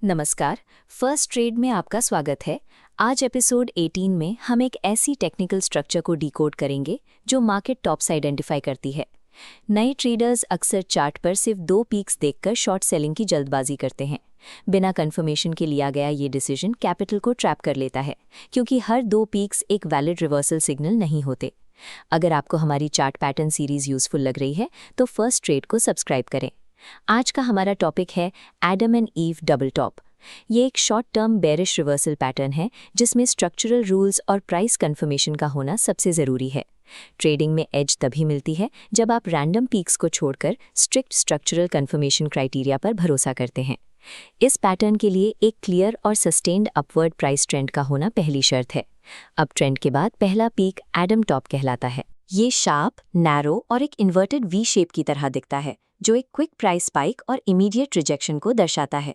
नमस्कार। First trade में आपका स्वागत है। आज एपिसोड 18 में हम एक ऐसी टेक्निकल स्ट्रक्चर को डिकोड करेंगे जो मार्केट टॉप्स आइडेंटिफाई करती है। नए ट्रेडर्स अक्सर चार्ट पर सिर्फ 2 पीक्स देखकर शॉर्ट सेलिंग की जल्दबाजी करते हैं। बिना कंफर्मेशन के लिया गया ये डिसीजन कैपिटल को ट्रैप कर लेता है, क्योंकि हर 2 पीक्स एक वैलिड रिवर्सल सिग्नल नहीं होते। अगर आपको हमारी चार्ट पैटर्न सीरीज यूजफुल लग रही है तो फर्स्ट ट्रेड को सब्सक्राइब करें। आज का हमारा टॉपिक है Adam and ewe double top. ये एक short term bearish reversal pattern है जिसमें स्ट्रक्चरल रूल्स और प्राइस कंफर्मेशन का होना सबसे ज़रूरी है। ट्रेडिंग में एज तभी मिलती है जब आप रैंडम पीक्स को छोड़कर स्ट्रिक्ट स्ट्रक्चरल कंफर्मेशन क्राइटेरिया पर भरोसा करते हैं। इस पैटर्न के लिए एक क्लियर और सस्टेन्ड अपवर्ड प्राइस ट्रेंड का होना पहली शर्त है। अब ट्रेंड के बाद पहला पीक एडम टॉप कहलाता है। ये शार्प, नैरो और एक इन्वर्टेड वी शेप की तरह दिखता है, जो एक क्विक प्राइस स्पाइक और इमीडिएट रिजेक्शन को दर्शाता है।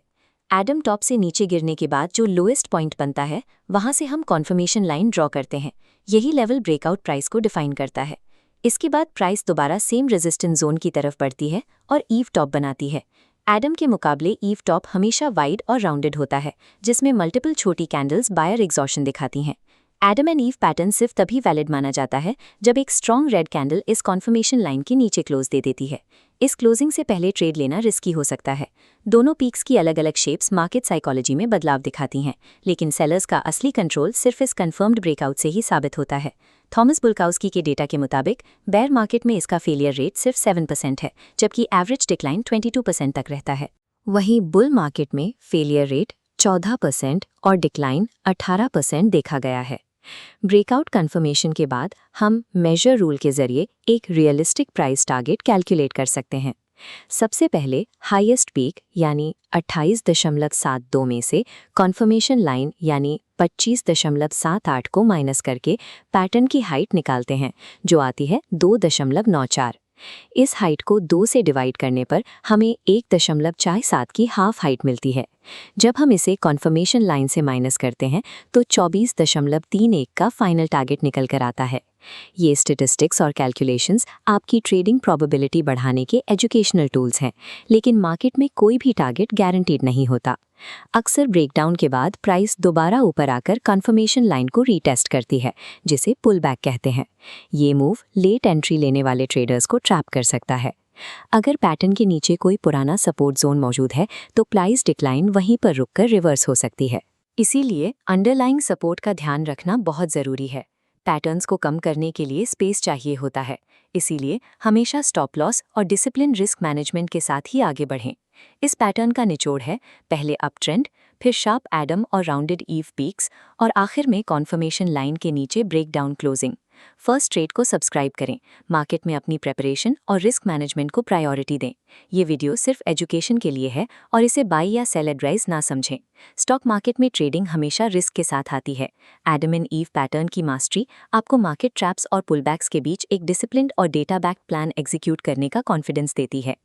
एडम टॉप से नीचे गिरने के बाद जो लोएस्ट पॉइंट बनता है, वहां से हम कॉन्फर्मेशन लाइन ड्रॉ करते हैं। यही लेवल ब्रेकआउट प्राइस को डिफाइन करता है। इसके बाद प्राइस दोबारा सेम रेजिस्टेंस जोन की तरफ बढ़ती है और ईव टॉप बनाती है। एडम के मुकाबले ईव टॉप हमेशा वाइड और राउंडेड होता है, जिसमें मल्टीपल छोटी कैंडल्स बायर एग्जॉशन दिखाती हैं। एडम एंड ईव पैटर्न सिर्फ तभी वैलिड माना जाता है जब एक स्ट्रॉन्ग रेड कैंडल इस कॉन्फर्मेशन लाइन के नीचे क्लोज दे देती है। इस क्लोजिंग से पहले ट्रेड लेना रिस्की हो सकता है। दोनों पीक्स की अलग अलग शेप्स मार्केट साइकोलॉजी में बदलाव दिखाती हैं, लेकिन सेलर्स का असली कंट्रोल सिर्फ इस कंफर्म्ड ब्रेकआउट से ही साबित होता है। थॉमस बुल्काउस्की के डेटा के मुताबिक बेयर मार्केट में इसका फेलियर रेट सिर्फ 7% है, जबकि एवरेज डिक्लाइन 22% तक रहता है। वहीं बुल मार्केट में फेलियर रेट 14% और डिक्लाइन 18% देखा गया है। ब्रेकआउट कंफर्मेशन के बाद हम मेजर रूल के जरिए एक रियलिस्टिक प्राइस टारगेट कैलकुलेट कर सकते हैं। सबसे पहले हाईएस्ट पीक यानी 28.72 में से कॉन्फर्मेशन लाइन यानी 25.78 को माइनस करके पैटर्न की हाइट निकालते हैं, जो आती है 2.94। इस हाइट को 2 से डिवाइड करने पर हमें 1.47 की हाफ हाइट मिलती है। जब हम इसे कॉन्फर्मेशन लाइन से माइनस करते हैं तो 24.31 का फाइनल टारगेट निकल कर आता है। ये स्टैटिस्टिक्स और कैलकुलेशंस आपकी ट्रेडिंग प्रोबेबिलिटी बढ़ाने के एजुकेशनल टूल्स हैं, लेकिन मार्केट में कोई भी टारगेट गारंटीड नहीं होता। अक्सर ब्रेकडाउन के बाद प्राइस दोबारा ऊपर आकर कन्फर्मेशन लाइन को रीटेस्ट करती है, जिसे पुल बैक कहते हैं। ये मूव लेट एंट्री लेने वाले ट्रेडर्स को ट्रैप कर सकता है। अगर पैटर्न के नीचे कोई पुराना सपोर्ट जोन मौजूद है तो प्राइस डिक्लाइन वहीं पर रुककर रिवर्स हो सकती है। इसीलिए अंडरलाइंग सपोर्ट का ध्यान रखना बहुत ज़रूरी है। पैटर्न्स को कम करने के लिए स्पेस चाहिए होता है, इसीलिए हमेशा स्टॉप लॉस और डिसिप्लिन रिस्क मैनेजमेंट के साथ ही आगे बढ़ें। इस पैटर्न का निचोड़ है पहले अप ट्रेंड, फिर शार्प एडम और राउंडेड ईव पीक्स और आखिर में कॉन्फर्मेशन लाइन के नीचे ब्रेकडाउन क्लोजिंग। फर्स्ट ट्रेड को सब्सक्राइब करें, मार्केट में अपनी प्रेपरेशन और रिस्क मैनेजमेंट को प्रायोरिटी दें। ये वीडियो सिर्फ एजुकेशन के लिए है और इसे बाई या सेल एडवाइस ना समझें। स्टॉक मार्केट में ट्रेडिंग हमेशा रिस्क के साथ आती है। एडम एंड ईव पैटर्न की मास्टरी आपको मार्केट ट्रैप्स और पुलबैक्स के बीच एक डिसिप्लिन्ड और डेटा बैक्ड प्लान एग्जीक्यूट करने का कॉन्फिडेंस देती है।